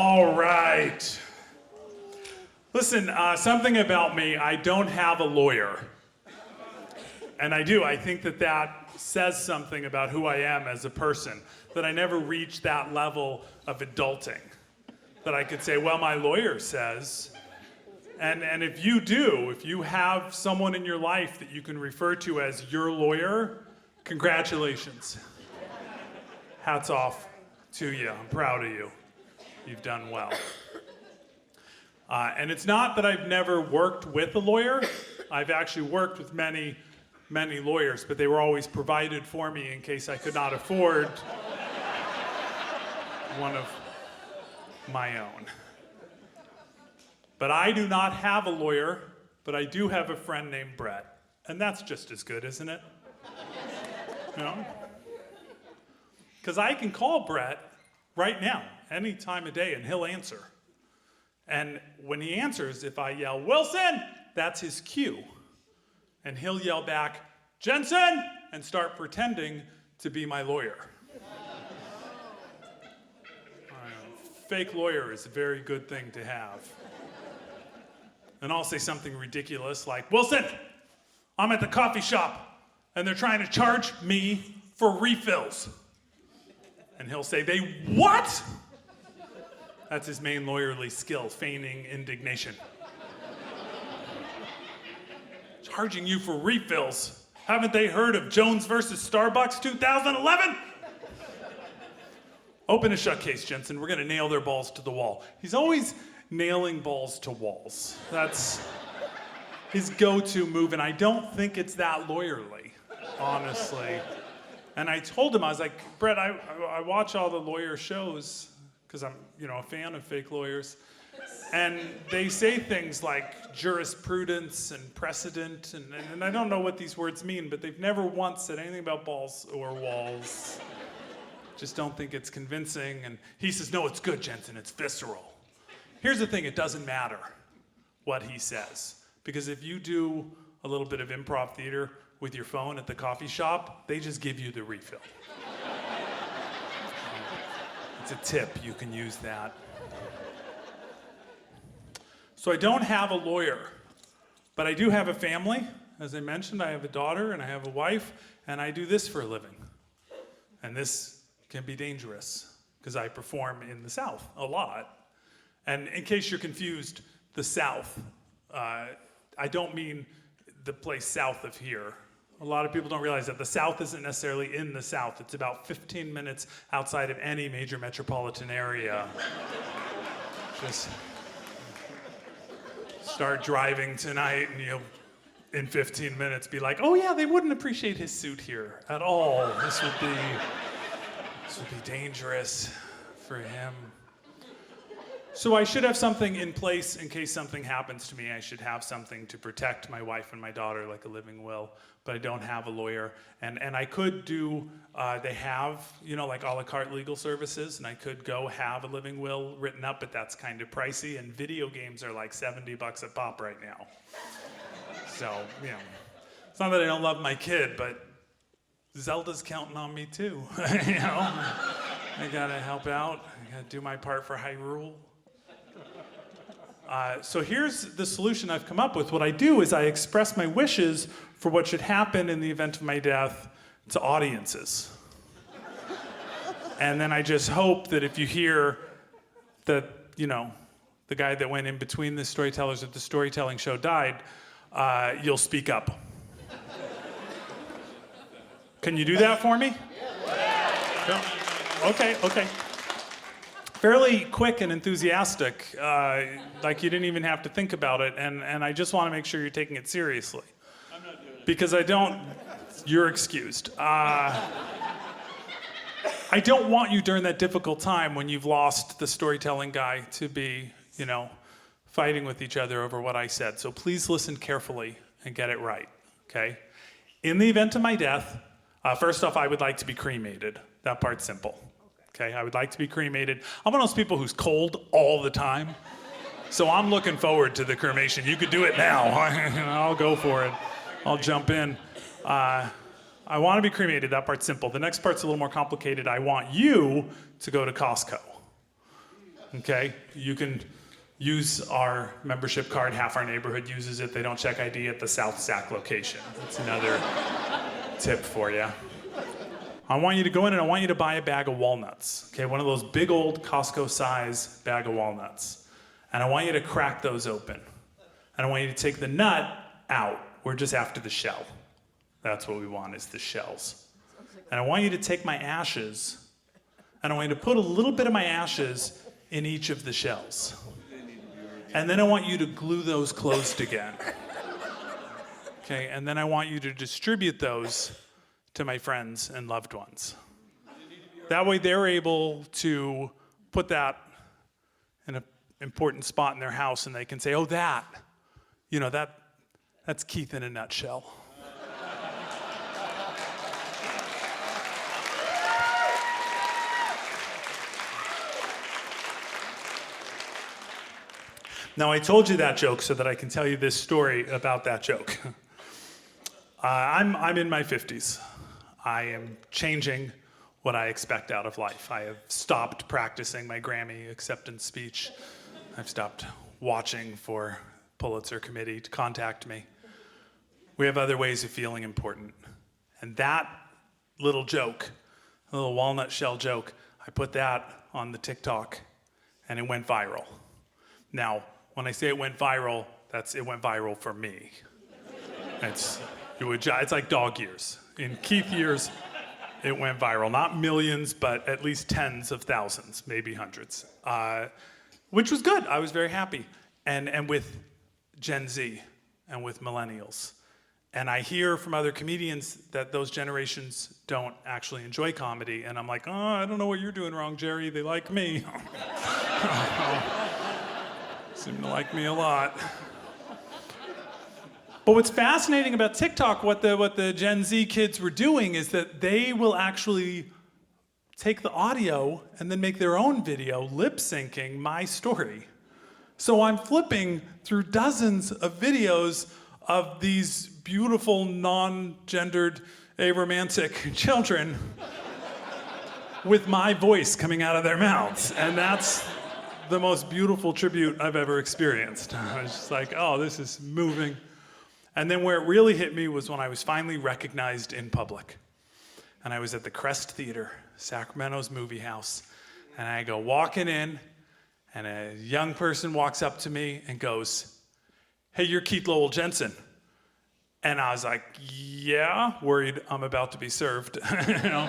All right. Listen, something about me, I don't have a lawyer. And I do. I think that says something about who I am as a person, that I never reached that level of adulting. That I could say, well, my lawyer says, and if you do, if you have someone in your life that you can refer to as your lawyer, congratulations. Hats off to you. I'm proud of you. You've done well. And it's not that I've never worked with a lawyer. I've actually worked with many lawyers, but they were always provided for me in case I could not afford one of my own. But I do not have a lawyer, but I do have a friend named Brett. And that's just as good, isn't it? You know? Because I can call Brett right now, any time of day, and he'll answer. And when he answers, if I yell, Wilson, that's his cue. And he'll yell back, Jensen, and start pretending to be my lawyer. Fake lawyer is a very good thing to have. And I'll say something ridiculous like, Wilson, I'm at the coffee shop, and they're trying to charge me for refills. And he'll say, they what? That's his main lawyerly skill, feigning indignation. Charging you for refills. Haven't they heard of Jones versus Starbucks 2011? Open and shut case, Jensen. We're gonna nail their balls to the wall. He's always nailing balls to walls. That's his go-to move, and I don't think it's that lawyerly, honestly. And I told him, I was like, Brett, I watch all the lawyer shows, because I'm, a fan of fake lawyers. And they say things like jurisprudence and precedent, and I don't know what these words mean, but they've never once said anything about balls or walls. Just don't think it's convincing. And he says, no, it's good, Jensen, it's visceral. Here's the thing, it doesn't matter what he says. Because if you do a little bit of improv theater with your phone at the coffee shop, they just give you the refill. It's a tip, you can use that. So I don't have a lawyer, but I do have a family. As I mentioned, I have a daughter and I have a wife, and I do this for a living. And this can be dangerous because I perform in the South a lot. And in case you're confused, the South, I don't mean the place south of here. A lot of people don't realize that the South isn't necessarily in the South. It's about 15 minutes outside of any major metropolitan area. Just start driving tonight and you'll, in 15 minutes, be like, oh yeah, they wouldn't appreciate his suit here at all. This would be dangerous for him. So I should have something in place in case something happens to me. I should have something to protect my wife and my daughter like a living will, but I don't have a lawyer. And I could do, they have, like a la carte legal services, and I could go have a living will written up, but that's kind of pricey, and video games are like $70 a pop right now. So, it's not that I don't love my kid, but Zelda's counting on me too, I gotta help out, I gotta do my part for Hyrule. So here's the solution I've come up with. What I do is I express my wishes for what should happen in the event of my death to audiences. And then I just hope that if you hear that, the guy that went in between the storytellers at the storytelling show died, you'll speak up. Can you do that for me? Yeah. Okay. Fairly quick and enthusiastic, like you didn't even have to think about it, and I just want to make sure you're taking it seriously. I'm not doing it. Because you're excused. I don't want you during that difficult time when you've lost the storytelling guy to be, fighting with each other over what I said. So please listen carefully and get it right, okay? In the event of my death, first off, I would like to be cremated. That part's simple. Okay, I would like to be cremated. I'm one of those people who's cold all the time. So I'm looking forward to the cremation. You could do it now. I'll go for it. I'll jump in. I want to be cremated. That part's simple. The next part's a little more complicated. I want you to go to Costco. okay? You can use our membership card. Half our neighborhood uses it. They don't check ID at the South Sac location. That's another tip for you. I want you to go in and I want you to buy a bag of walnuts, okay? One of those big old Costco size bag of walnuts. And I want you to crack those open. And I want you to take the nut out. We're just after the shell. That's what we want, is the shells. And I want you to take my ashes, and I want you to put a little bit of my ashes in each of the shells. And then I want you to glue those closed again. Okay, and then I want you to distribute those to my friends and loved ones. That way they're able to put that in an important spot in their house, and they can say, oh, that's Keith in a nutshell. Now, I told you that joke so that I can tell you this story about that joke. I'm in my 50s. I am changing what I expect out of life. I have stopped practicing my Grammy acceptance speech. I've stopped watching for Pulitzer Committee to contact me. We have other ways of feeling important. And that little joke, a little walnut shell joke, I put that on the TikTok, and it went viral. Now, when I say it went viral, it went viral for me. It's like dog years. In Keith years, it went viral. Not millions, but at least tens of thousands, maybe hundreds, which was good. I was very happy. And with Gen Z and with millennials. And I hear from other comedians that those generations don't actually enjoy comedy. And I'm like, oh, I don't know what you're doing wrong, Jerry. They like me. Seem to like me a lot. But what's fascinating about TikTok, what the Gen Z kids were doing, is that they will actually take the audio and then make their own video lip syncing my story. So I'm flipping through dozens of videos of these beautiful, non-gendered, aromantic children with my voice coming out of their mouths. And that's the most beautiful tribute I've ever experienced. I was just like, oh, this is moving. And then where it really hit me was when I was finally recognized in public. And I was at the Crest Theater, Sacramento's movie house. And I go walking in, and a young person walks up to me and goes, hey, you're Keith Lowell Jensen. And I was like, yeah, worried I'm about to be served. You know?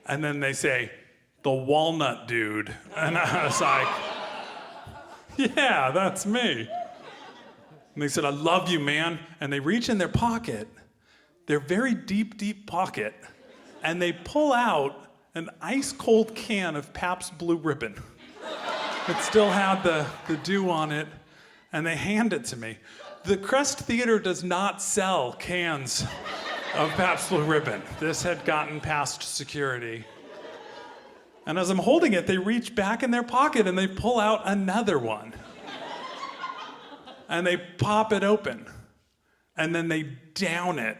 And then they say, the walnut dude. And I was like, yeah, that's me. And they said, I love you, man. And they reach in their pocket, their very deep, deep pocket, and they pull out an ice-cold can of Pabst Blue Ribbon. It still had the dew on it, and they hand it to me. The Crest Theater does not sell cans of Pabst Blue Ribbon. This had gotten past security. And as I'm holding it, they reach back in their pocket and they pull out another one. And they pop it open. And then they down it.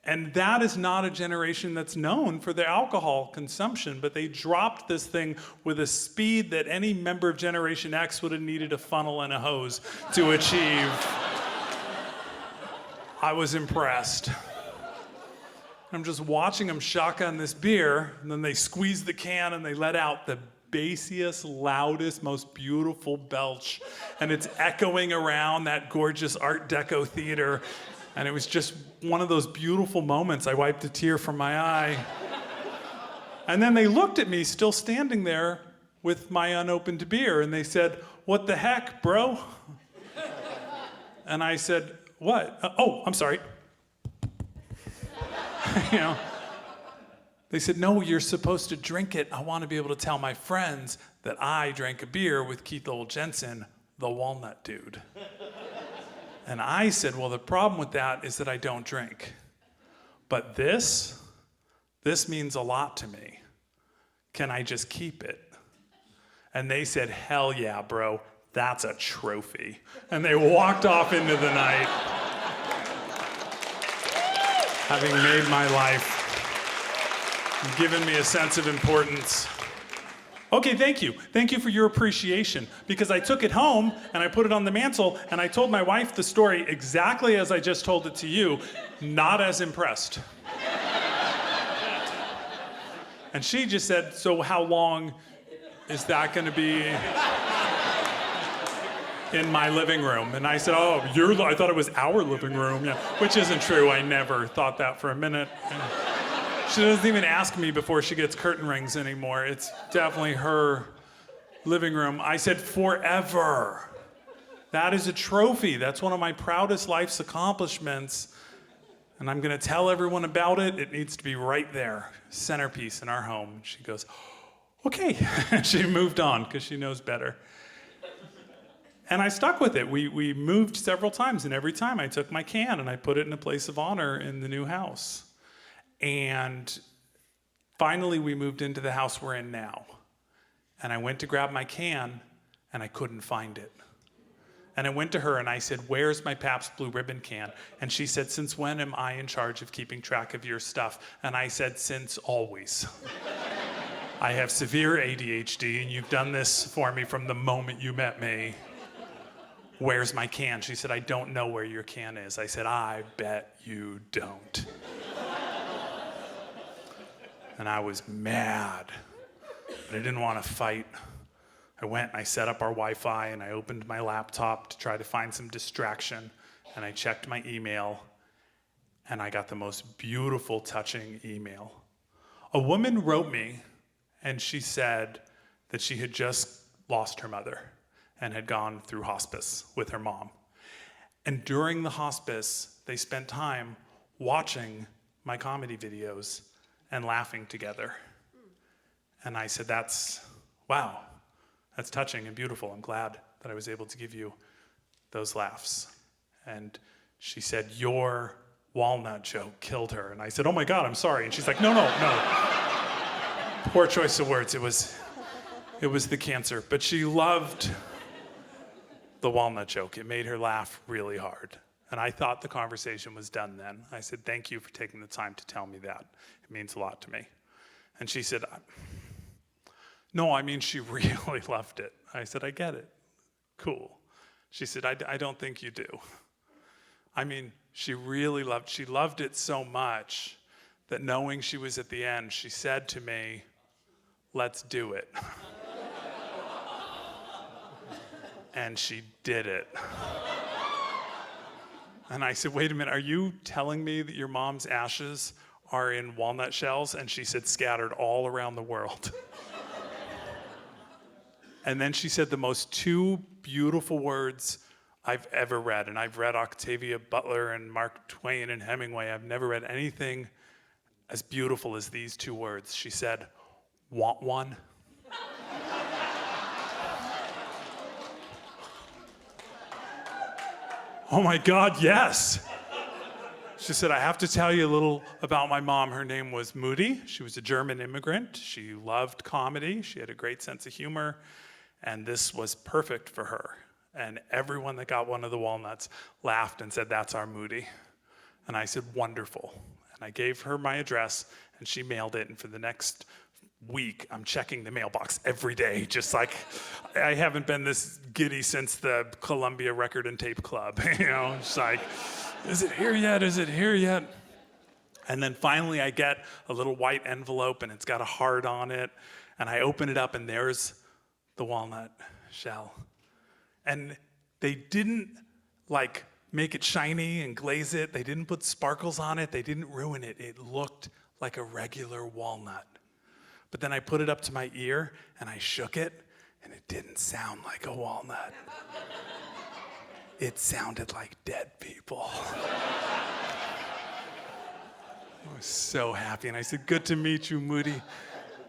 And that is not a generation that's known for their alcohol consumption, but they dropped this thing with a speed that any member of Generation X would have needed a funnel and a hose to achieve. I was impressed. I'm just watching them shotgun this beer, and then they squeeze the can and they let out the bassiest, loudest, most beautiful belch. And it's echoing around that gorgeous Art Deco theater. And it was just one of those beautiful moments. I wiped a tear from my eye. And then they looked at me, still standing there with my unopened beer, and they said, what the heck, bro? And I said, what? Oh, I'm sorry. You know, they said, no, you're supposed to drink it. I want to be able to tell my friends that I drank a beer with Keith Lowell Jensen, the walnut dude. And I said, well, the problem with that is that I don't drink. But this means a lot to me. Can I just keep it? And they said, hell yeah, bro, that's a trophy. And they walked off into the night, having made my life, given me a sense of importance, Okay, thank you. Thank you for your appreciation. Because I took it home and I put it on the mantle and I told my wife the story exactly as I just told it to you, not as impressed. And she just said, so how long is that gonna be in my living room? And I said, oh, I thought it was our living room, yeah. Which isn't true, I never thought that for a minute. She doesn't even ask me before she gets curtain rings anymore. It's definitely her living room. I said, forever. That is a trophy. That's one of my proudest life's accomplishments. And I'm gonna tell everyone about it. It needs to be right there, centerpiece in our home. She goes, okay. She moved on because she knows better. And I stuck with it. We moved several times, and every time I took my can and I put it in a place of honor in the new house. And finally we moved into the house we're in now. And I went to grab my can and I couldn't find it. And I went to her and I said, where's my Pabst Blue Ribbon can? And she said, since when am I in charge of keeping track of your stuff? And I said, since always. I have severe ADHD and you've done this for me from the moment you met me. Where's my can? She said, I don't know where your can is. I said, I bet you don't. And I was mad, but I didn't want to fight. I went and I set up our Wi-Fi and I opened my laptop to try to find some distraction, and I checked my email and I got the most beautiful, touching email. A woman wrote me and she said that she had just lost her mother and had gone through hospice with her mom. And during the hospice, they spent time watching my comedy videos and laughing together. And I said, wow, that's touching and beautiful. I'm glad that I was able to give you those laughs. And she said, your walnut joke killed her. And I said, oh my God, I'm sorry. And she's like, no. Poor choice of words. It was the cancer. But she loved the walnut joke. It made her laugh really hard. And I thought the conversation was done then. I said, thank you for taking the time to tell me that. It means a lot to me. And she said, no, I mean, she really loved it. I said, I get it. Cool. She said, I don't think you do. I mean, she loved it so much that knowing she was at the end, she said to me, let's do it. And she did it. And I said, wait a minute, are you telling me that your mom's ashes are in walnut shells? And she said, scattered all around the world. And then she said the most two beautiful words I've ever read. And I've read Octavia Butler and Mark Twain and Hemingway. I've never read anything as beautiful as these two words. She said, want one? Oh my God, yes. She said, I have to tell you a little about my mom. Her name was Moody. She was a German immigrant. She loved comedy. She had a great sense of humor. And this was perfect for her. And everyone that got one of the walnuts laughed and said, that's our Moody. And I said, wonderful. And I gave her my address and she mailed it. And for the next week, I'm checking the mailbox every day, just like I haven't been this giddy since the Columbia Record and Tape Club. You know, it's like, is it here yet? Is it here yet? And then finally I get a little white envelope and it's got a heart on it. And I open it up and there's the walnut shell. And they didn't like make it shiny and glaze it. They didn't put sparkles on it. They didn't ruin it. It looked like a regular walnut. But then I put it up to my ear and I shook it and it didn't sound like a walnut. It sounded like dead people. I was so happy and I said, good to meet you, Moody.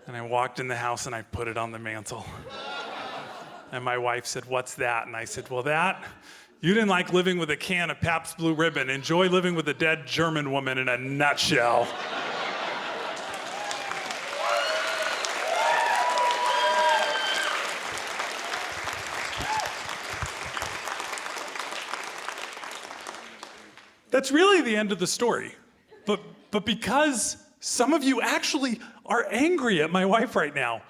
And I walked in the house and I put it on the mantle. And my wife said, what's that? And I said, well, you didn't like living with a can of Pabst Blue Ribbon. Enjoy living with a dead German woman in a nutshell. That's really the end of the story. But because some of you actually are angry at my wife right now,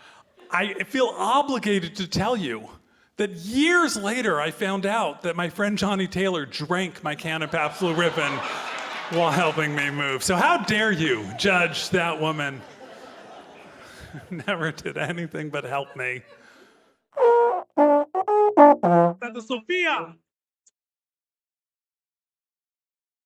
I feel obligated to tell you that years later I found out that my friend Johnny Taylor drank my can of Pabst Blue Ribbon while helping me move. So how dare you judge that woman? Never did anything but help me. Santa Sofia!